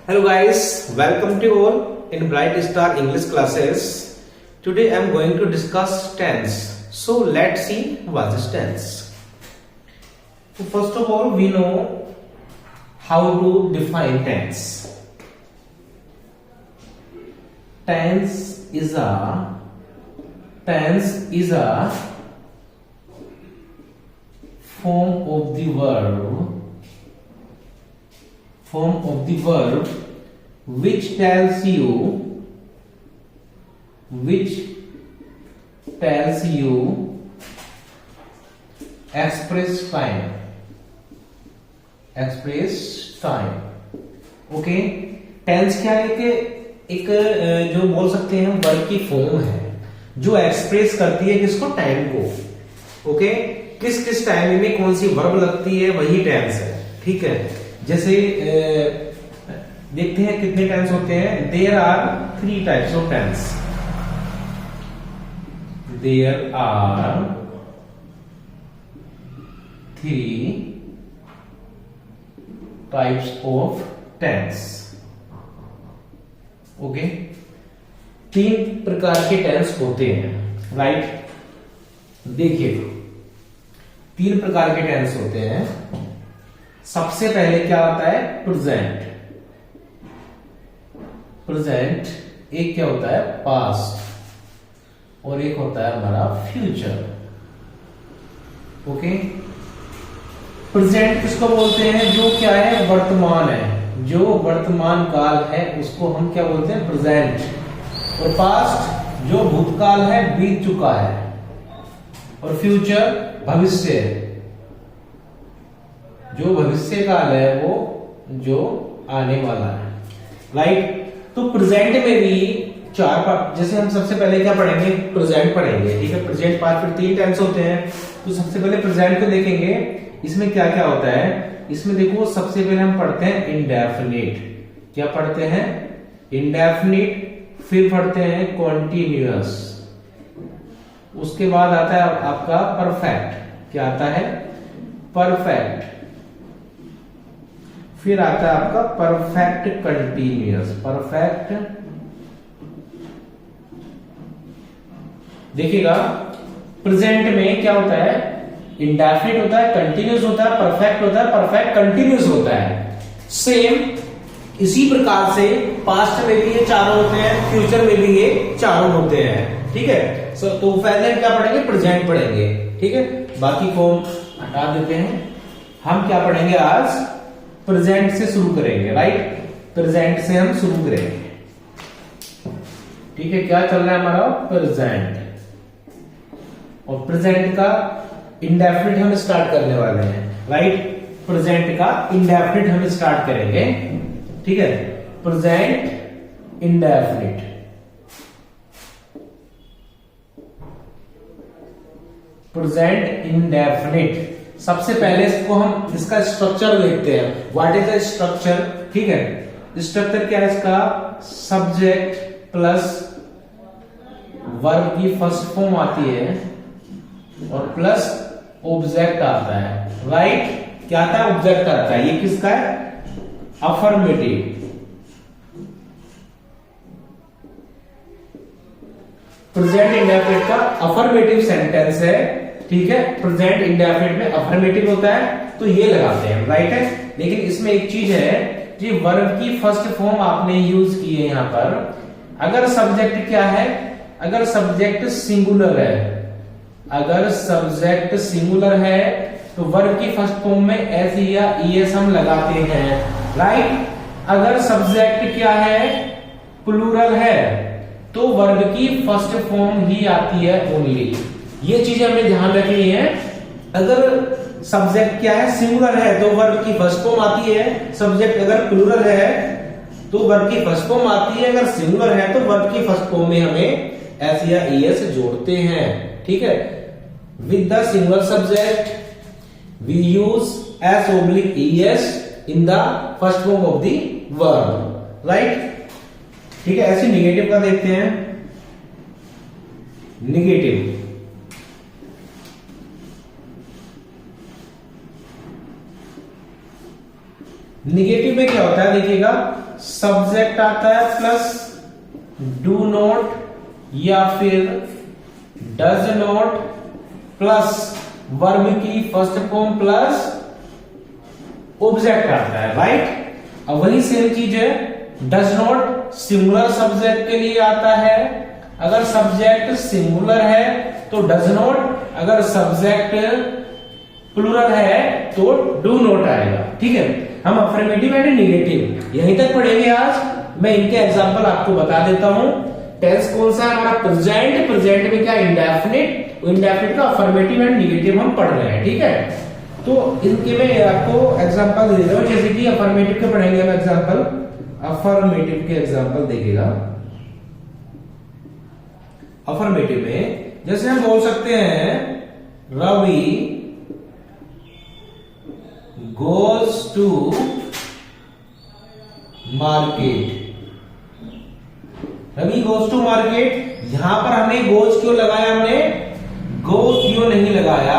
Hello guys, welcome to all in Bright Star English classes. Today I am going to discuss tense. So let's see what is tense. So first of all, we know how to define tense. Tense is a form of the verb which tells you express time. Okay, tense क्या है कि एक जो बोल सकते हैं हम verb की फॉर्म है जो एक्सप्रेस करती है किसको, टाइम को. ओके, किस किस टाइम में कौन सी वर्ब लगती है वही टेंस है. ठीक है, जैसे देखते हैं कितने टेंस होते हैं. There are 3 types of tense. There are 3 types of tense. Okay, 3 प्रकार के टेंस होते हैं. राइट, देखिए 3 प्रकार के टेंस होते हैं. सबसे पहले क्या होता है, प्रेजेंट. एक क्या होता है, पास्ट, और एक होता है हमारा फ्यूचर. ओके, प्रेजेंट किसको बोलते हैं, जो क्या है, वर्तमान है, जो वर्तमान काल है उसको हम क्या बोलते हैं, प्रेजेंट. और पास्ट जो भूतकाल है, बीत चुका है. और फ्यूचर भविष्य है, जो भविष्य काल है वो जो आने वाला है. राइट, तो प्रेजेंट में भी 4 पार्ट. जैसे हम सबसे पहले क्या पढ़ेंगे, प्रेजेंट पढ़ेंगे. ठीक है, प्रेजेंट पार्ट, फिर 3 टेंस होते हैं. तो सबसे पहले प्रेजेंट को देखेंगे. इसमें क्या क्या होता है, इसमें देखो सबसे पहले हम पढ़ते हैं इंडेफिनिट. क्या पढ़ते हैं, इंडेफिनिट. फिर पढ़ते हैं कॉन्टिन्यूअस. उसके बाद आता है आपका परफेक्ट. क्या आता है, परफेक्ट. फिर आता है आपका परफेक्ट कंटिन्यूअस. परफेक्ट, देखिएगा प्रेजेंट में क्या होता है, इंडेफिनिट होता है, कंटिन्यूअस होता है, परफेक्ट होता है, परफेक्ट कंटिन्यूअस होता है. सेम इसी प्रकार से पास्ट में भी ये चारों होते हैं, फ्यूचर में भी ये चारों होते हैं. ठीक है, तो पहले क्या पढ़ेंगे, प्रेजेंट पढ़ेंगे. ठीक है, बाकी को हटा देते हैं. हम क्या पढ़ेंगे आज, प्रेजेंट से शुरू करेंगे. राइट, प्रेजेंट से हम शुरू करेंगे. ठीक है, क्या चल रहा है हमारा, प्रेजेंट. और प्रेजेंट का इंडेफिनिट हम स्टार्ट करने वाले हैं. राइट, प्रेजेंट का इंडेफिनिट हम स्टार्ट करेंगे. ठीक है, प्रेजेंट इंडेफिनिट. Present indefinite. सबसे पहले इसको हम इसका स्ट्रक्चर देखते हैं. What is the structure. ठीक है, स्ट्रक्चर क्या है इसका, सब्जेक्ट प्लस वर्ब की फर्स्ट फॉर्म आती है और प्लस ऑब्जेक्ट आता है. राइट, क्या आता है, ऑब्जेक्ट आता है. ये किसका है, अफर्मेटिव. प्रेजेंट इंडेफिनिट का अफर्मेटिव सेंटेंस है. ठीक है, प्रेजेंट इंडेफिनिट में अफर्मेटिव होता है तो ये लगाते हैं. राइट है, लेकिन इसमें एक चीज है, जी वर्ब की फर्स्ट फॉर्म आपने यूज की है यहां पर. अगर सब्जेक्ट क्या है, अगर सब्जेक्ट सिंगुलर है, तो वर्ब की फर्स्ट फॉर्म में एस या ईएस हम लगाते हैं. राइट, अगर सब्जेक्ट क्या है, प्लूरल है, तो वर्ब की फर्स्ट फॉर्म ही आती है ओनली. ये चीजें हमें ध्यान रखनी है. अगर सब्जेक्ट क्या है, सिंगुलर है, तो वर्ब की फर्स्ट फॉर्म आती है. सब्जेक्ट अगर प्लूरल है तो वर्ब की फर्स्ट फॉर्म आती है. अगर सिंगुलर है तो वर्ब की फर्स्ट फॉर्म में हमें एस या ईएस जोड़ते हैं. ठीक है, with the singular subject we use S oblique ES in the first form of the verb. Right, ठीक है. ऐसे निगेटिव का देखते हैं. निगेटिव, निगेटिव में क्या होता है, देखिएगा सब्जेक्ट आता है प्लस डू नॉट या फिर डज नॉट प्लस वर्ब की फर्स्ट फॉर्म प्लस ऑब्जेक्ट आता है, राइट। अब वही सेम चीज है, डज नॉट सिंगुलर सब्जेक्ट के लिए आता है, अगर सब्जेक्ट सिंगुलर है तो डज नॉट, अगर सब्जेक्ट प्लूरल है तो डू नॉट आएगा, ठीक है। हम अफर्मेटिव एंड नेगेटिव यहीं तक पढ़ेंगे आज। मैं इनके एग्जांपल आपको बता देता हूं। टेंस कौन सा है हमारा? प्रेजेंट। प्रेजेंट में क्या? इंडेफिनिट। इंडेफिनिट का अफर्मेटिव एंड नेगेटिव हम पढ़ रहे हैं, ठीक है। तो इनके में आपको एग्जांपल दे रहा हूं, जैसे कि अफर्मेटिव के पढ़ेंगे हम एग्जांपल। अफर्मेटिव के एग्जांपल देखिएगा। अफर्मेटिव में जैसे हम बोल सकते हैं Ravi goes to market। Ravi goes to market, यहां पर हमने goes क्यों लगाया? हमने go क्यों नहीं लगाया?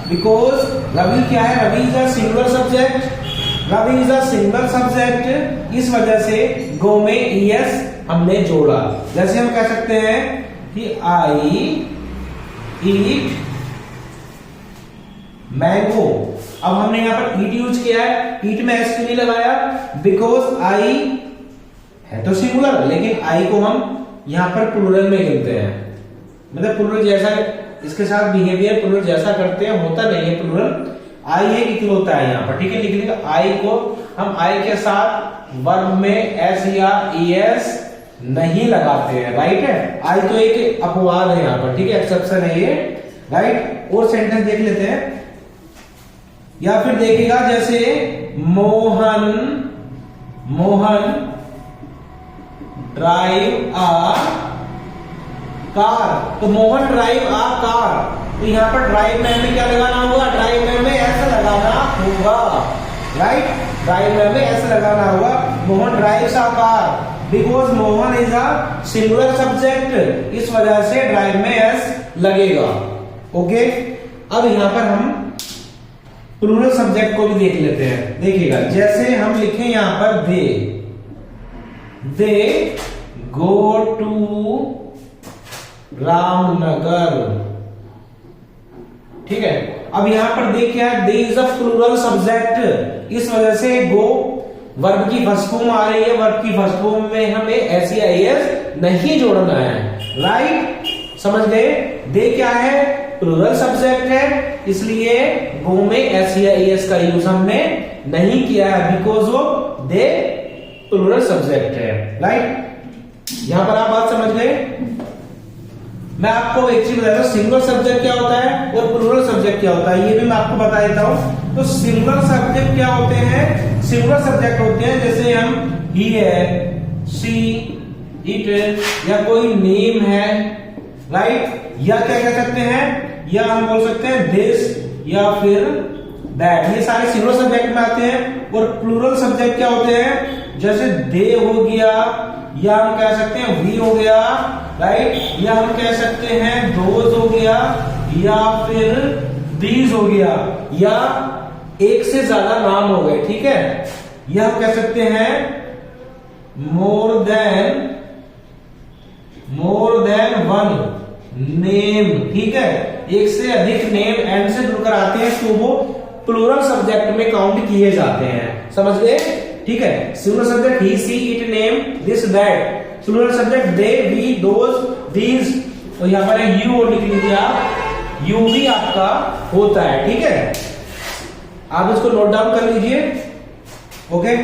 बिकॉज रवि क्या है? Ravi is a singular subject. Ravi is a singular subject, इस वजह से go में es हमने जोड़ा। जैसे हम कह सकते हैं कि आई ईट मैंगो। अब हमने यहां पर ईट यूज किया है, ईट में एस क्यों नहीं लगाया? बिकॉज आई है तो सिंगुलर, लेकिन आई को हम यहां पर प्लूरल में गिनते हैं। मतलब प्लूरल जैसा इसके साथ बिहेवियर प्लूरल जैसा करते हैं, होता नहीं है प्लूरल। आई एक इकलौता है यहां पर, ठीक है। लिखने का आई को हम आई के साथ वर्ब में एस या ईएस नहीं लगाते हैं, राइट है। आई तो एक अपवाद है यहां पर, ठीक है, एक्सेप्शन है ये, राइट। और सेंटेंस देख लेते हैं, या फिर देखिएगा जैसे मोहन ड्राइव आ कार। तो मोहन ड्राइव आ कार, तो यहां पर ड्राइव में हमें क्या लगाना होगा? ड्राइव में ऐसा लगाना होगा, राइट। ड्राइव में ऐसा लगाना होगा, Mohan drives a car. Because Mohan is a singular subject, इस वजह से ड्राइव में एस लगेगा, ओके। अब यहां पर हम प्लूरल सब्जेक्ट को भी देख लेते हैं। देखिएगा जैसे हम लिखें यहां पर दे गो टू रामनगर, ठीक है। अब यहां पर दे क्या है? दे इज अ प्लूरल सब्जेक्ट, इस वजह से गो वर्ब की फर्स्ट फॉर्म आ रही है। वर्ब की फर्स्ट फॉर्म में हमें एस या एस नहीं जोड़ना है, राइट। समझ गए? दे क्या है? प्लूरल सब्जेक्ट है, इसलिए गो में एस या एस का यूज हमने नहीं किया है, बिकॉज वो दे प्लूरल सब्जेक्ट है, राइट। यहां पर आप बात समझ गए। मैं आपको एक चीज बताता हूं, सिंगुलर सब्जेक्ट क्या होता है और प्लूरल सब्जेक्ट क्या होता है, ये भी मैं आपको बता देता हूं। तो सिंगुलर सब्जेक्ट क्या होते हैं? सिंगुलर सब्जेक्ट होते हैं जैसे हम ही है, सी, इट या कोई नेम है, राइट। या क्या कह सकते हैं? या हम बोल सकते हैं दिस या फिर दैट, ये सारे सिंगुलर सब्जेक्ट में आते हैं। और प्लूरल सब्जेक्ट क्या होते हैं? जैसे दे हो गया, या हम कह सकते हैं वी हो गया, राइट। या हम कह सकते हैं दोज हो गया, या फिर दीज हो गया, या एक से ज्यादा नाम हो गए, ठीक है। या हम कह सकते हैं मोर देन वन नेम, ठीक है। एक से अधिक नेम एंड से जुड़कर आते हैं तो वो प्लूरल सब्जेक्ट में काउंट किए जाते हैं, समझ गए? ठीक है। Singular subject he, she, it, name, this, that. Plural subject they, we, those, these. तो यहां पर यू लिख लीजिए आप, यू भी आपका होता है, ठीक है। आप इसको नोट डाउन कर लीजिए, ओके।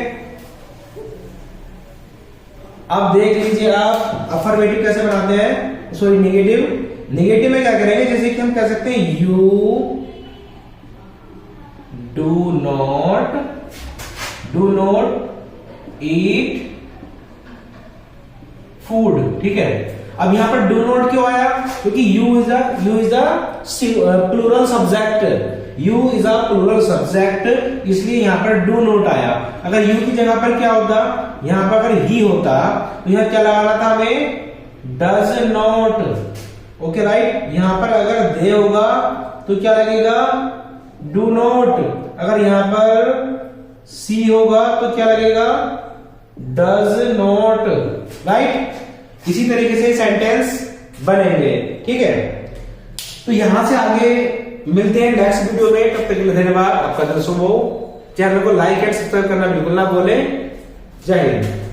अब देख लीजिए आप अफर्मेटिव कैसे बनाते हैं, सॉरी नेगेटिव। नेगेटिव में क्या करेंगे? जैसे कि हम कह सकते हैं you do not eat food, ठीक है। अब यहां पर डू नॉट क्यों आया? क्योंकि you is a plural subject, you is a plural subject, इसलिए यहां पर डू नॉट आया। अगर यू की जगह पर क्या होता? यहां पर अगर ही होता तो यहां क्या लगाना था हमें? Does not, okay, right. यहां पर अगर दे होगा तो क्या लगेगा? Do not. अगर यहां पर सी होगा तो क्या लगेगा? Does not, right. इसी तरीके से सेंटेंस बनेंगे, ठीक है। तो यहां से आगे मिलते हैं नेक्स्ट वीडियो में, तब तक के लिए धन्यवाद। आपका दिन शुभ हो। चैनल को लाइक एंड सब्सक्राइब करना बिल्कुल ना भूलें। जय हिंद।